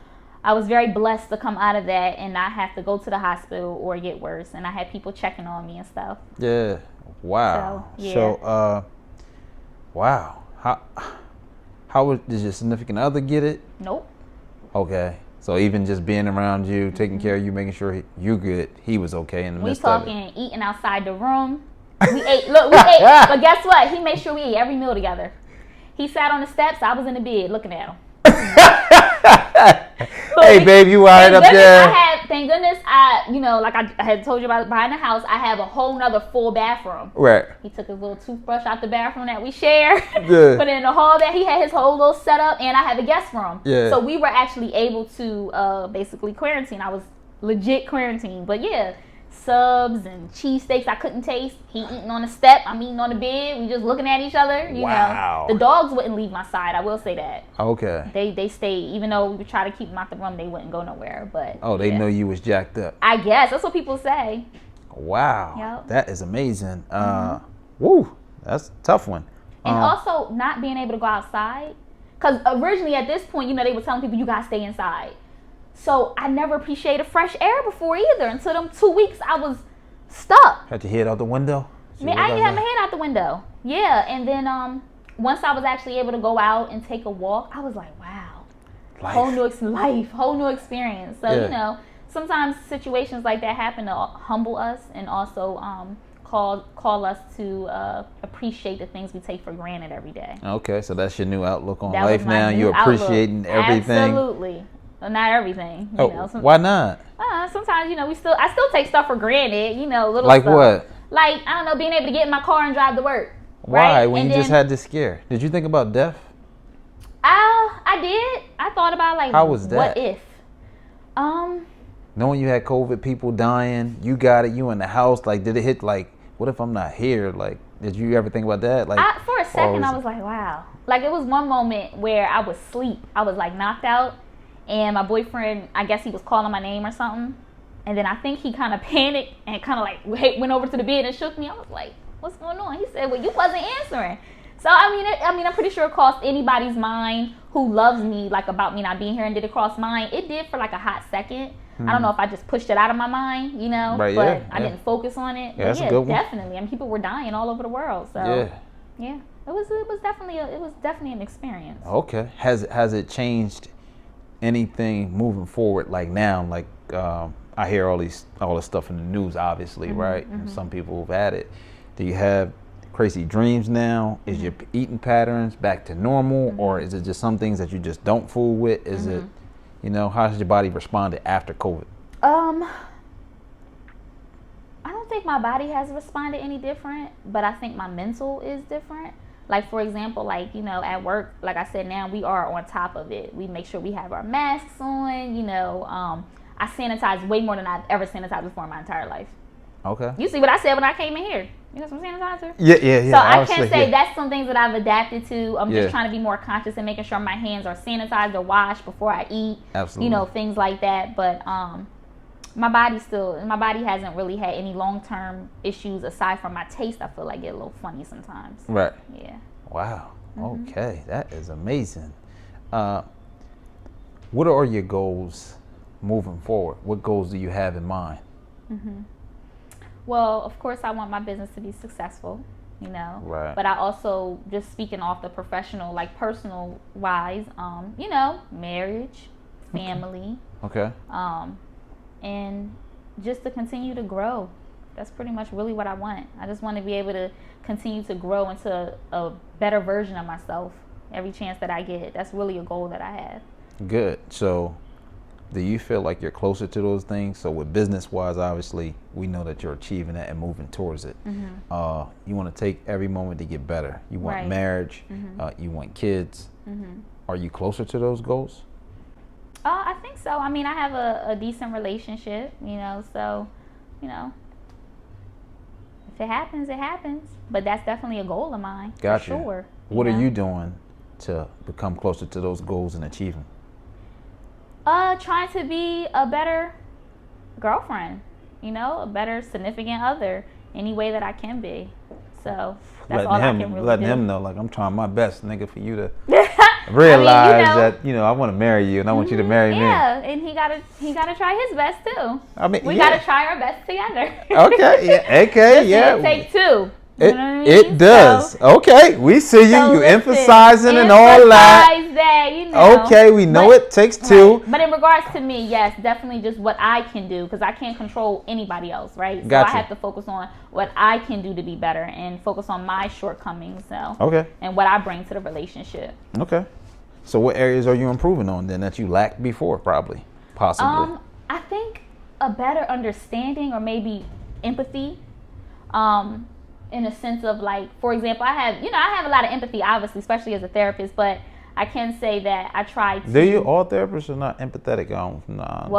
I was very blessed to come out of that and not have to go to the hospital or get worse. And I had people checking on me and stuff. Yeah. Wow. So, yeah. So, wow. How did your significant other get it? Nope. Okay. So even just being around you, taking care of you, making sure you good, he was okay in the midst of it. We talking eating outside the room. We ate. Look, we ate. But guess what? He made sure we ate every meal together. He sat on the steps. I was in the bed looking at him. Hey, babe, you all right up there? Thank goodness, like I had told you about behind the house, I have a whole nother full bathroom. Right. He took his little toothbrush out the bathroom that we share, Good. put it in the hall there. He had his whole little setup, and I had the guest room. Yeah. So we were actually able to basically quarantine. I was legit quarantined. But yeah, subs and cheesesteaks I couldn't taste. He eating on the step, I'm eating on the bed. We just looking at each other. You know, the dogs wouldn't leave my side. I will say that. Okay. They stayed, even though we would try to keep them out the room. They wouldn't go nowhere. But they know you was jacked up. I guess that's what people say. Wow. Yep. That is amazing. Woo. That's a tough one. And also not being able to go outside, because originally at this point, they were telling people you gotta stay inside. So I never appreciated fresh air before either. Until them 2 weeks, I was stuck. Had your head out the window? I didn't have my head out the window. Yeah, and then once I was actually able to go out and take a walk, I was like, wow, whole new experience. So sometimes situations like that happen to humble us and also call us to appreciate the things we take for granted every day. Okay, so that's your new outlook on life now. You're appreciating everything. Absolutely. Well, not everything. Why not? Sometimes I still take stuff for granted. Little like stuff. What? Like, I don't know, being able to get in my car and drive to work. Why? Right? When you just had this scare, did you think about death? I did. I thought about how was that? What if? Knowing you had COVID, people dying, you got it, you in the house. Like, did it hit like, what if I'm not here? Like, did you ever think about that? Like, for a second, I was like, wow. Like, it was one moment where I was asleep. I was like knocked out. And my boyfriend, I guess he was calling my name or something. And then I think he kind of panicked and kind of like went over to the bed and shook me. I was like, what's going on? He said, well, you wasn't answering. So, I'm pretty sure it crossed anybody's mind who loves me, like, about me not being here, and did it cross mine? It did for like a hot second. I don't know if I just pushed it out of my mind, right, but I didn't focus on it. Yeah, that's a good one. Definitely. People were dying all over the world. So, yeah. It was definitely an experience. Okay. Has it changed anything moving forward, like now? Like, I hear all this stuff in the news, obviously, right? And some people have had it. Do you have crazy dreams now? Is your eating patterns back to normal, or is it just some things that you just don't fool with? Is it, how has your body responded after COVID? I don't think my body has responded any different, but I think my mental is different. Like, for example, at work, like I said, now we are on top of it. We make sure we have our masks on, I sanitize way more than I've ever sanitized before in my entire life. Okay. You see what I said when I came in here. You got some sanitizer? Yeah. So I can say that's some things that I've adapted to. I'm just trying to be more conscious and making sure my hands are sanitized or washed before I eat. Absolutely. Things like that. But my body hasn't really had any long-term issues aside from my taste. I feel like get a little funny sometimes. Right. Yeah. Wow. Okay. That is amazing. What are your goals moving forward? What goals do you have in mind? Well, of course, I want my business to be successful, Right. But I also, just speaking off the professional, like personal wise, marriage, family. Okay. And just to continue to grow. That's pretty much really what I want. I just want to be able to continue to grow into a better version of myself every chance that I get. That's really a goal that I have. Good. So Do you feel like you're closer to those things? So with business-wise, obviously, we know that you're achieving that and moving towards it. You want to take every moment to get better. You want Right. marriage. You want kids. Are you closer to those goals? I think so. I mean, I have a decent relationship, so, if it happens, it happens. But that's definitely a goal of mine. Got for you. Sure. What are you doing to become closer to those goals and achieve them? Trying to be a better girlfriend, a better significant other, any way that I can be. So that's all I can really letting do. him know, like, I'm trying my best, nigga, for you to realize that I want to marry you and I want you to marry me. Yeah, and he gotta try his best too. I mean, we gotta try our best together. Okay, yeah, okay, yeah. It take two. It does. So, okay, we see you. You emphasizing and all that. Okay, we know it takes two. Right. But in regards to me, yes, definitely just what I can do, because I can't control anybody else, right? So Gotcha. I have to focus on what I can do to be better and focus on my shortcomings. So okay, and what I bring to the relationship. Okay. So what areas are you improving on then that you lacked before, possibly? I think a better understanding or maybe empathy. In a sense of, like, for example, I have a lot of empathy, obviously, especially as a therapist, but I can say that I try to. Do you? All therapists are not empathetic. Well,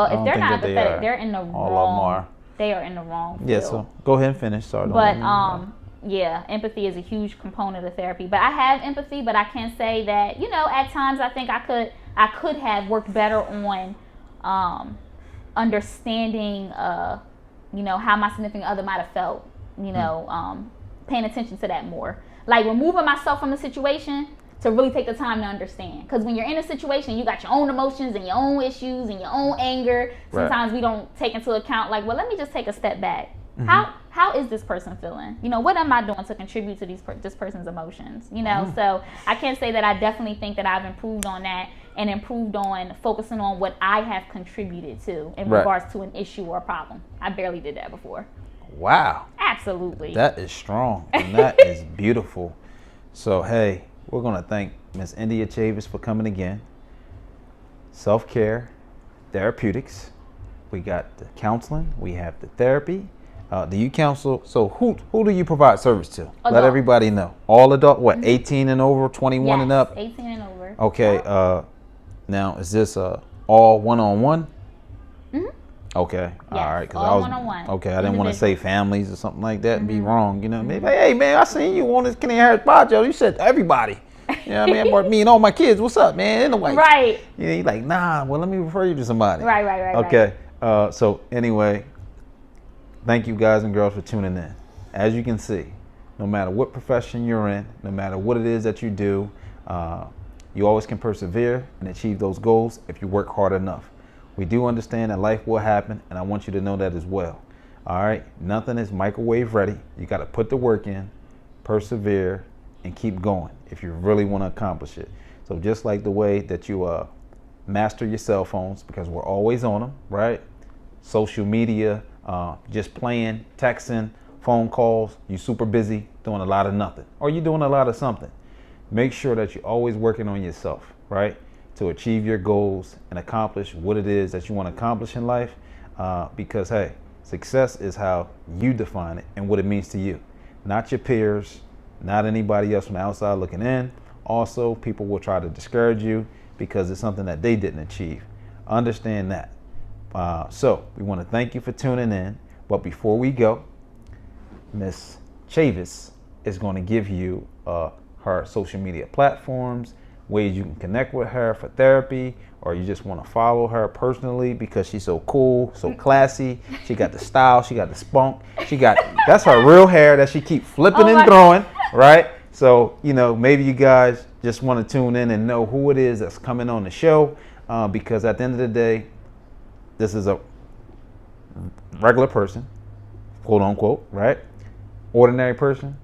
if they're not empathetic, they're in the wrong. All of them are. They are in the wrong field. Yeah, so go ahead and finish. Sorry. But yeah, empathy is a huge component of therapy. But I have empathy, but I can say that, at times I think I could have worked better on understanding how my significant other might have felt, paying attention to that more. Like removing myself from the situation to really take the time to understand. Because when you're in a situation, you got your own emotions and your own issues and your own anger. Sometimes we don't take into account, like, well, let me just take a step back. How is this person feeling? What am I doing to contribute to this person's emotions? So I can say that I definitely think that I've improved on that and improved on focusing on what I have contributed to in regards to an issue or a problem. I barely did that before. Wow. Absolutely. That is strong and that is beautiful. So, hey, we're going to thank Miss Indeya Chavis for coming again. Self-care, therapeutics. We got the counseling. We have the therapy. Do you counsel? So who do you provide service to? Adult. Let everybody know. All adult, what, 18 and over, 21 and up? 18 and over. Okay. Now, is this all one-on-one? Okay. Yes, all right. all one-on-one. Okay. I didn't want to say families or something like that and be wrong. Maybe, hey, man, I seen you on this Kenny Harris podcast. You said everybody. You know what I mean? About me and all my kids. What's up, man? Anyway. Right. You're like, nah, well, let me refer you to somebody. Right. Okay. So, anyway, thank you guys and girls for tuning in. As you can see, no matter what profession you're in, no matter what it is that you do, you always can persevere and achieve those goals if you work hard enough. We do understand that life will happen, and I want you to know that as well. All right? Nothing is microwave ready. You got to put the work in, persevere, and keep going if you really want to accomplish it. So just like the way that you master your cell phones, because we're always on them, right? Social media, just playing, texting, phone calls, you're super busy doing a lot of nothing, or you're doing a lot of something. Make sure that you're always working on yourself, right? To achieve your goals and accomplish what it is that you want to accomplish in life, because, hey, success is how you define it and what it means to you, not your peers, not anybody else from the outside looking in. Also, people will try to discourage you because it's something that they didn't achieve. Understand that. So we want to thank you for tuning in, but before we go, Miss Chavis is going to give you her social media platforms, ways you can connect with her for therapy, or you just want to follow her personally because she's so cool, so classy. She got the style, she got the spunk, that's her real hair that she keep flipping and throwing, right? So, maybe you guys just want to tune in and know who it is that's coming on the show, because at the end of the day, this is a regular person, quote unquote, right? Ordinary person,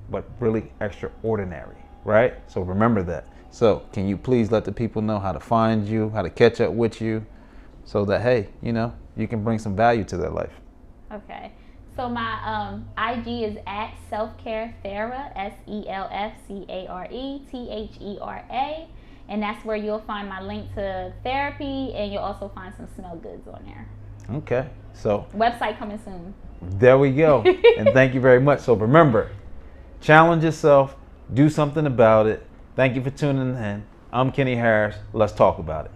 but really extraordinary, right? So remember that. So can you please let the people know how to find you, how to catch up with you, so that, hey, you can bring some value to their life. Okay. So my IG is at selfcarethera, SELFCARETHERA. And that's where you'll find my link to therapy, and you'll also find some smell goods on there. Okay. So Website coming soon. there we go. And thank you very much. So remember, challenge yourself, do something about it. Thank you for tuning in. I'm Kenny Harris. Let's talk about it.